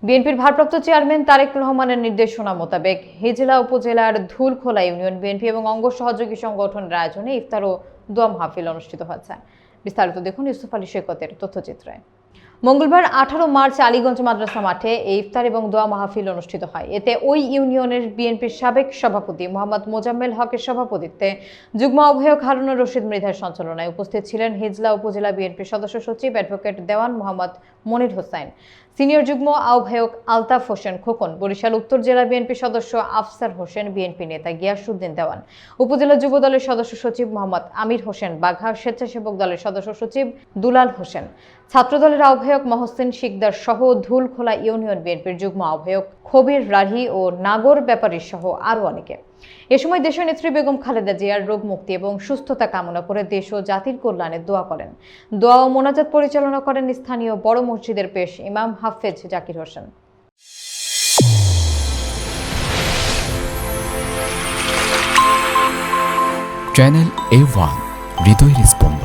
বিএনপির ভারপ্রাপ্ত চেয়ারম্যান তারেক রহমানের নির্দেশনা মোতাবেক হিজলা উপজেলার ধুলখোলা ইউনিয়ন বিএনপি এবং অঙ্গ সহযোগী সংগঠনের আয়োজনে ইফতার ও দোয়া মাহফিল অনুষ্ঠিত হয়েছে। বিস্তারিত দেখুন ইউসুফ আলী সৈকতের তথ্যচিত্রে। মঙ্গলবার 18 মার্চ আলীগঞ্জ মাদ্রাসা মাঠে এই ইফতার এবং দোয়া মাহফিল অনুষ্ঠিত হয়। এতে ওই ইউনিয়নের বিএনপির সাবেক সভাপতি মোহাম্মদ মোজাম্মেল হকের সভাপতিত্বে যুগ্ম আহ্বায়ক হারুনুর রশিদ মৃধার সঞ্চালনায় উপস্থিত ছিলেন হিজলা উপজেলা বিএনপির সদস্য সচিব অ্যাডভোকেট দেওয়ান মোহাম্মদ মনির হোসেন, সিনিয়র যুগ্ম আহ্বায়ক আলতাফ হোসেন খোকন, বরিশাল উত্তর জেলা বিএনপি সদস্য আফসার হোসেন, বিএনপি নেতা গিয়াসউদ্দিন দেওয়ান, উপজেলা যুব দলের সদস্য সচিব মোহাম্মদ আমির হোসেন বাঘা, স্বেচ্ছাসেবক দলের সদস্য সচিব দুলাল হোসেন, ছাত্র দলের আহ্বায়ক মহসিন শিকদার সহ ধুলখোলা ইউনিয়ন বিএনপির যুগ্ম আহ্বায়ক খবির রাহি ও নাগর ব্যাপারী সহ আরও অনেকে। এ সময় দেশনেত্রী বেগম খালেদা জিয়ার রোগ মুক্তি এবং সুস্থতা কামনা করে দেশ ও জাতির কল্যাণে দোয়া করেন। দোয়া ও মোনাজাত পরিচালনা করেন স্থানীয় বড় মসজিদের পেশ ইমাম হাফেজ জাকির হোসেন। চ্যানেল A1 হৃদয়ের স্পন্দন।